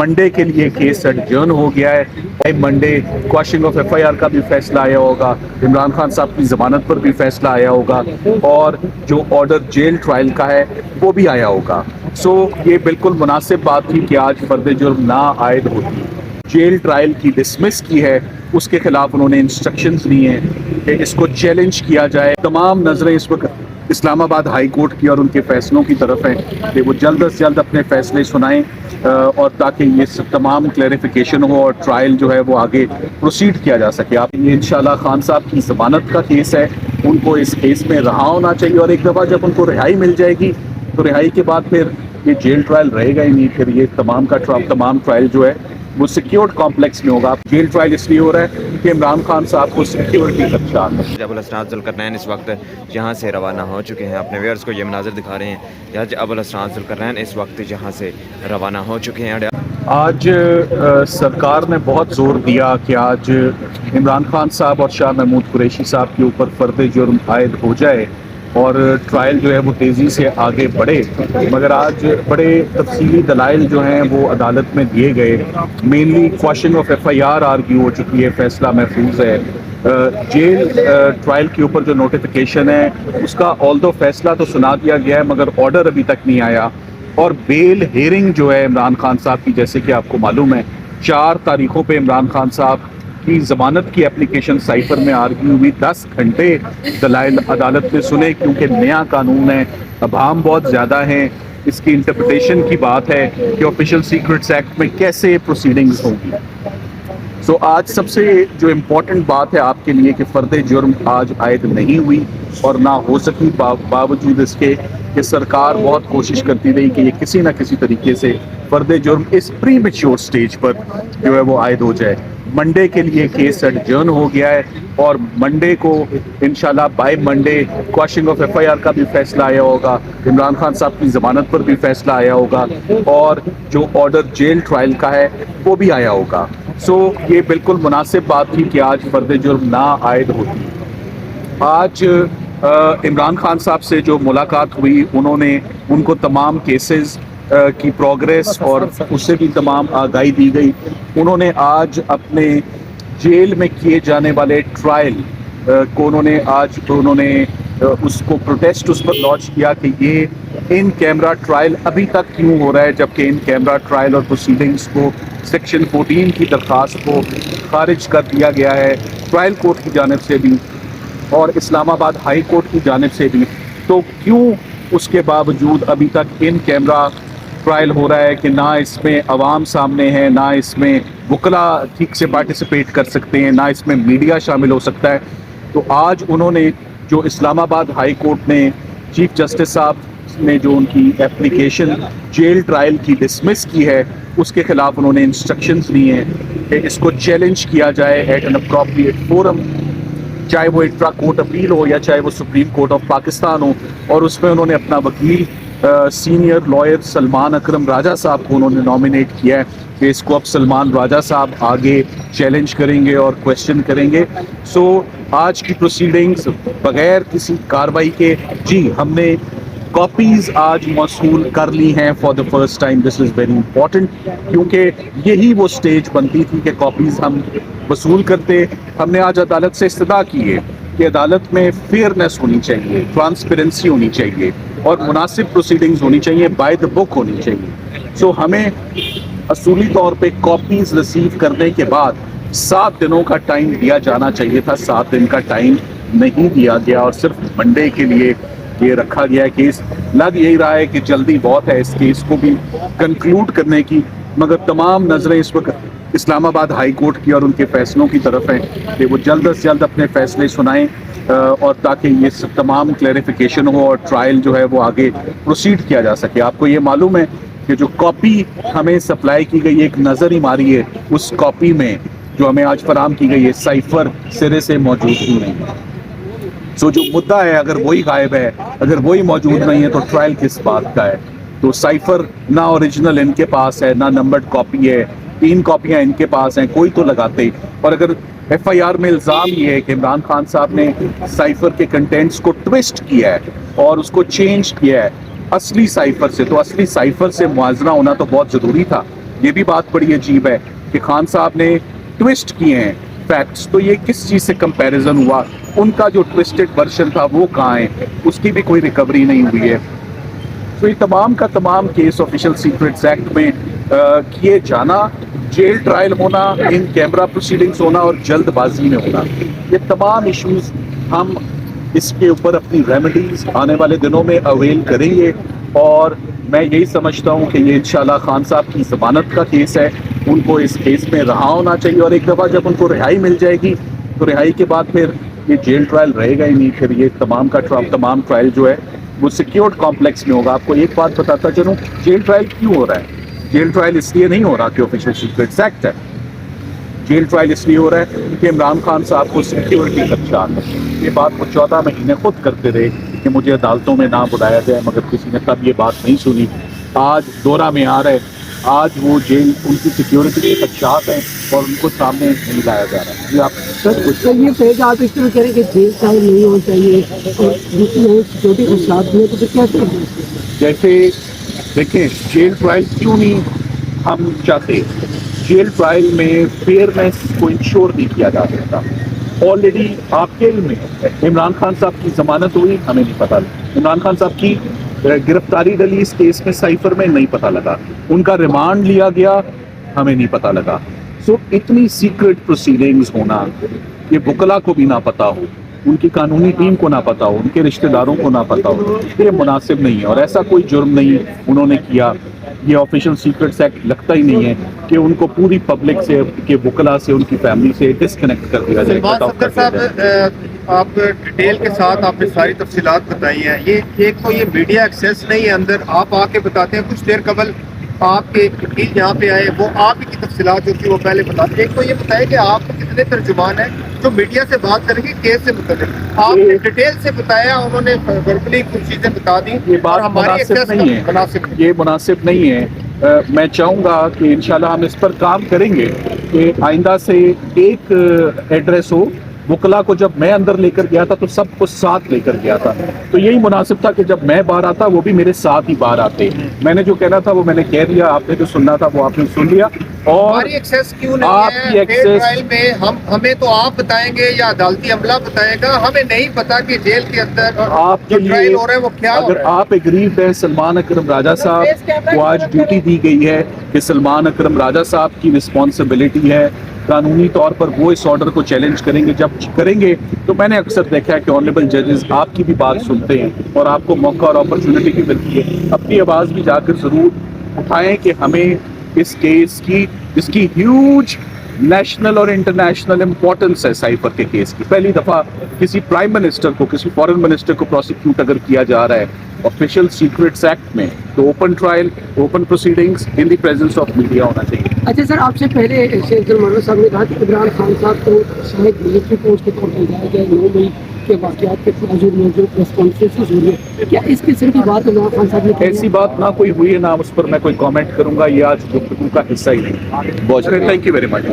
Monday کے لیے case ایڈجرن ہو گیا ہے. منڈے کواشنگ آف FIR کا بھی فیصلہ آیا ہوگا, عمران خان صاحب کی ضمانت پر بھی فیصلہ آیا ہوگا, اور جو آرڈر جیل ٹرائل کا ہے وہ بھی آیا ہوگا. سو یہ بالکل مناسب بات تھی کہ آج فرد جرم نا عائد ہوتی. جیل ٹرائل کی ڈسمس کی ہے, اس کے خلاف انہوں نے انسٹرکشنز لی ہیں کہ اس کو چیلنج کیا جائے. تمام نظریں اس وقت اسلام آباد ہائی کورٹ کی اور ان کے فیصلوں کی طرف ہیں کہ وہ جلد از جلد اپنے فیصلے سنائیں, اور تاکہ یہ تمام کلیریفیکیشن ہو اور ٹرائل جو ہے وہ آگے پروسیڈ کیا جا سکے. آپ یہ انشاءاللہ خان صاحب کی ضمانت کا کیس ہے, ان کو اس کیس میں رہا ہونا چاہیے, اور ایک دفعہ جب ان کو رہائی مل جائے گی تو رہائی کے بعد پھر یہ جیل ٹرائل رہے گا ہی نہیں. پھر یہ تمام ٹرائل جو ہے وہ سیکیورڈ کمپلیکس میں ہوگا. جیل ٹرائل اس لیے ہو رہا ہے کہ عمران خان صاحب کو سیکیورٹی خدشات ہے. جج ابوالحسنات ذوالقرنین اس وقت یہاں سے روانہ ہو چکے ہیں. اپنے ویئرز کو یہ مناظر دکھا رہے ہیں. جج ابوالحسنات ذوالقرنین اس وقت یہاں سے روانہ ہو چکے ہیں. آج سرکار نے بہت زور دیا کہ آج عمران خان صاحب اور شاہ محمود قریشی صاحب کے اوپر فرد جرم عائد ہو جائے اور ٹرائل جو ہے وہ تیزی سے آگے بڑھے, مگر آج بڑے تفصیلی دلائل جو ہیں وہ عدالت میں دیے گئے. مینلی کواشنگ آف FIR آرگیو ہو چکی ہے, فیصلہ محفوظ ہے. جیل ٹرائل کے اوپر جو نوٹیفیکیشن ہے اس کا آلدو فیصلہ تو سنا دیا گیا ہے, مگر آرڈر ابھی تک نہیں آیا. اور بیل ہیئرنگ جو ہے عمران خان صاحب کی, جیسے کہ آپ کو معلوم ہے 4 تاریخوں پہ عمران خان صاحب کی ضمانت کی اپلیکیشن سائفر میں آرگیو ہوئی. 10 گھنٹے دلائل عدالت میں سنے, کیونکہ نیا قانون ہے, ابہام بہت زیادہ ہیں. اس کی انٹرپریٹیشن کی بات ہے کہ آفیشل سیکرٹس ایکٹ میں کیسے پروسیڈنگز ہوں گی. سو آج سب سے جو امپورٹنٹ بات ہے آپ کے لیے کہ فرد جرم آج عائد نہیں ہوئی اور نہ ہو سکی, باوجود اس کے کہ سرکار بہت کوشش کرتی رہی کہ یہ کسی نہ کسی طریقے سے فرد جرم اس پری میچور سٹیج پر جو ہے وہ عائد ہو جائے. منڈے کے لیے کیس ایڈجرن ہو گیا ہے, اور منڈے کو انشاءاللہ بائی منڈے کواشنگ آف FIR کا بھی فیصلہ آیا ہوگا, عمران خان صاحب کی ضمانت پر بھی فیصلہ آیا ہوگا, اور جو آرڈر جیل ٹرائل کا ہے وہ بھی آیا ہوگا. سو یہ بالکل مناسب بات تھی کہ آج فرد جرم نا عائد ہوتی. آج عمران خان صاحب سے جو ملاقات ہوئی, انہوں نے ان کو تمام کیسز کی پروگریس اور اس سے بھی تمام آگاہی دی گئی. انہوں نے آج اپنے جیل میں کیے جانے والے ٹرائل کو انہوں نے اس کو پروٹیسٹ اس پر لانچ کیا کہ یہ ان کیمرہ ٹرائل ابھی تک کیوں ہو رہا ہے, جبکہ ان کیمرہ ٹرائل اور پروسیڈنگز کو سیکشن 14 کی درخواست کو خارج کر دیا گیا ہے ٹرائل کورٹ کی جانب سے بھی اور اسلام آباد ہائی کورٹ کی جانب سے بھی. تو کیوں اس کے باوجود ابھی تک ان کیمرہ ٹرائل ہو رہا ہے کہ نہ اس میں عوام سامنے ہے, نہ اس میں وکلاء ٹھیک سے پارٹیسپیٹ کر سکتے ہیں, نہ اس میں میڈیا شامل ہو سکتا ہے. تو آج انہوں نے جو اسلام آباد ہائی کورٹ نے چیف جسٹس صاحب نے جو ان کی اپلیکیشن جیل ٹرائل کی ڈسمس کی ہے, اس کے خلاف انہوں نے انسٹرکشنز لی ہیں کہ اس کو چیلنج کیا جائے ایٹ این اپروپریٹ فورم, چاہے وہ انٹرا کورٹ اپیل ہو یا چاہے وہ سپریم کورٹ آف پاکستان ہو. اور اس میں انہوں نے اپنا وکیل سینئر لائر سلمان اکرم راجہ صاحب کو انہوں نے نامینیٹ کیا ہے کہ اس کو اب سلمان راجہ صاحب آگے چیلنج کریں گے اور کویسچن کریں گے. سو آج کی پروسیڈنگز بغیر کسی کاروائی کے, جی ہم نے کاپیز آج موصول کر لی ہیں for the first time. This is very important, کیونکہ یہی وہ سٹیج بنتی تھی کہ کاپیز ہم وصول کرتے. ہم نے آج عدالت سے استدعا کی ہے کہ عدالت میں فیئرنیس ہونی چاہیے, ٹرانسپیرنسی ہونی چاہیے اور مناسب پروسیڈنگز ہونی چاہیے, بائی دا بک ہونی چاہیے. سو ہمیں اصولی طور پہ کاپیز ریسیو کرنے کے بعد 7 دنوں کا ٹائم دیا جانا چاہیے تھا. 7 دن کا ٹائم نہیں دیا گیا اور صرف منڈے کے لیے یہ رکھا گیا ہے. کیس لگ یہی رہا ہے کہ جلدی بہت ہے اس کیس کو بھی کنکلوڈ کرنے کی, مگر تمام نظریں اس وقت اسلام آباد ہائی کورٹ کی اور ان کے فیصلوں کی طرف ہیں کہ وہ جلد از جلد اپنے فیصلے سنائیں, اور تاکہ یہ تمام کلیریفیکیشن ہو اور ٹرائل جو ہے وہ آگے پروسیڈ کیا جا سکے. آپ کو یہ معلوم ہے کہ جو کاپی ہمیں سپلائی کی گئی, ایک نظر ہی ماری ہے اس کاپی میں جو ہمیں آج فراہم کی گئی ہے, سائفر سرے سے موجود ہی نہیں. سو جو مدعا ہے اگر وہی غائب ہے, اگر وہی موجود نہیں ہے تو ٹرائل کس بات کا ہے. تو سائفر نہ اوریجنل ان کے پاس ہے, نہ نمبرڈ کاپی ہے, 3 کاپیاں ان کے پاس ہیں, کوئی تو لگاتے. اور اگر FIR میں الزام یہ ہے کہ عمران خان صاحب نے سائفر کے کنٹینٹس کو ٹویسٹ کیا ہے اور اس کو چینج کیا ہے اصلی سائفر سے, تو اصلی سائفر سے موازنہ ہونا تو بہت ضروری تھا. یہ بھی بات بڑی عجیب ہے کہ خان صاحب نے ٹویسٹ کیے ہیں فیکٹس، تو یہ کس چیز سے کمپیریزن ہوا؟ ان کا جو ٹویسٹڈ ورژن تھا وہ کہاں ہے؟ اس کی بھی کوئی ریکوری نہیں ہوئی ہے. تو یہ تمام کا تمام کیس آفیشیل سیکرٹس ایکٹ میں کیے جانا، جیل ٹرائل ہونا، ان کیمرہ پروسیڈنگز ہونا اور جلد بازی میں ہونا، یہ تمام ایشوز ہم اس کے اوپر اپنی ریمیڈیز آنے والے دنوں میں اویل کریں گے. اور میں یہی سمجھتا ہوں کہ یہ انشاءاللہ خان صاحب کی ضمانت کا کیس ہے، ان کو اس کیس میں رہا ہونا چاہیے، اور ایک دفعہ جب ان کو رہائی مل جائے گی تو رہائی کے بعد پھر یہ جیل ٹرائل رہے گا ہی نہیں. پھر یہ تمام ٹرائل جو ہے وہ سیکیورڈ کمپلیکس میں ہوگا. آپ کو ایک بات بتاتا چلوں، جیل ٹرائل کیوں ہو رہا ہے؟ جیل ٹرائل اس لیے نہیں ہو رہا کہ آفیشیل سیکرٹس ایکٹ ہے. جیل ٹرائل اس لیے ہو رہا ہے کہ عمران خان صاحب کو سیکیورٹی خدشات ہے. یہ بات وہ 14 مہینے خود کرتے رہے کہ مجھے عدالتوں میں نہ بلایا جائے، مگر کسی نے تب یہ بات نہیں سنی. آج دورہ میں آ رہے، آج وہ جیل ان کی سیکیورٹی کے خدشات ہیں اور ان کو سامنے نہیں لایا جا رہا ہے. یہ آپ سر یہ کہے کہ آپ اس طرح کہہ رہے ہیں کہ جیل ٹرائل نہیں ہونا چاہیے اور دوسری سیکورٹی خدشات بھی ہیں، تو پھر کیسے ہوگا؟ جیسے دیکھیں جیل ٹرائل کیوں نہیں ہم چاہتے؟ جیل ٹرائل میں فیئرنیس کو انشور نہیں کیا جا سکتا. آلریڈی آپ کے علم میں عمران خان صاحب کی ضمانت ہوئی، ہمیں نہیں پتہ. عمران خان صاحب کی گرفتاری ڈلی اس کیس میں سائفر میں، نہیں پتہ لگا. ان کا ریمانڈ لیا گیا، ہمیں نہیں پتہ لگا. سو اتنی سیکرٹ پروسیڈنگز ہونا، یہ وکلا کو بھی نہ پتہ ہو، ان کی قانونی ٹیم کو نہ پتہ ہو، ان کے رشتہ داروں کو نہ پتہ ہو، یہ مناسب نہیں ہے. اور ایسا کوئی جرم نہیں انہوں نے کیا. یہ آفیشیل سیکرٹس ایکٹ لگتا ہی نہیں ہے کہ ان کو پوری پبلک سے، کے وکلا سے، ان کی فیملی سے ڈسکنیکٹ کر دیا جائے. آپ ڈیٹیل کے ساتھ آپ نے ساری تفصیلات بتائی ہیں. یہ ایک تو یہ میڈیا ایکسیس نہیں ہے اندر، آپ آ کے بتاتے ہیں. کچھ دیر قبل آپ کے وکیل یہاں پہ آئے، وہ آپ ہی کی تفصیلات جو تھی وہ پہلے بتاتے ہیں. ایک تو یہ بتائے کہ آپ کتنے ترجمان ہیں جو میڈیا سے بات کریں گے کیس سے متعلق؟ آپ نے ڈیٹیل سے بتایا، انہوں نے وربلی کچھ چیزیں بتا دی. یہ بات مناسب نہیں ہے، یہ مناسب نہیں ہے. میں چاہوں گا کہ انشاءاللہ ہم اس پر کام کریں گے کہ آئندہ سے ایک ایڈریس ہو. وکلا کو جب میں اندر لے کر گیا تھا تو سب کو ساتھ لے کر گیا تھا، تو یہی مناسب تھا کہ جب میں باہر آتا وہ بھی میرے ساتھ ہی باہر آتے. میں نے جو کہنا تھا وہ میں نے کہہ دیا، آپ نے جو سننا تھا وہ آپ نے سن لیا. اور ہماری ایکسیس کیوں نہیں ہے فیئر ٹرائل میں؟ ہمیں تو آپ بتائیں گے یا عدالتی عملہ بتائے گا، ہمیں نہیں پتا کہ جیل کے اندر آپ کے ٹرائل ہو رہا ہے وہ کیا ہو اگر رہا ہے. آپ اگریوڈ ہیں سلمان اکرم راجہ صاحب کو آج ڈیوٹی دی گئی ہے کہ سلمان اکرم راجہ صاحب کی رسپانسبلٹی ہے قانونی طور پر وہ اس آرڈر کو چیلنج کریں گے. جب کریں گے تو میں نے اکثر دیکھا ہے کہ آنریبل ججز آپ کی بھی بات سنتے ہیں اور آپ کو موقع اور اپرچونٹی بھی ملتی ہے. اپنی آواز بھی جا کر ضرور اٹھائیں کہ ہمیں اس کیس کی، جس کی ہیوج نیشنل اور انٹرنیشنل امپورٹنس ہے سائفر کے کیس کی. پہلی دفعہ کسی پرائم منسٹر کو، کسی فارن منسٹر کو پروسیکیوٹ اگر کیا جا رہا ہے آفیشیل سیکرٹس ایکٹ میں، تو open trial, open proceedings in the presence of media ہونا چاہیے. اچھا سر، آپ سے پہلے شیخ المرہ صاحب نے کہا کہ عمران خان صاحب کو شاید ملٹری فورس کے طور پر بھیجا جائے 9 مئی کے واقعات کے موجود جو پریس کانفرنسز ہوئی ہے. کیا اس قسم کی بات عمران خان صاحب نے کی؟ ایسی بات نہ کوئی ہوئی ہے، نہ اس پر میں کوئی کامنٹ کروں گا. یہ آج گفتگو کا حصہ ہی نہیں. بہت تھینک یو ویری مچ.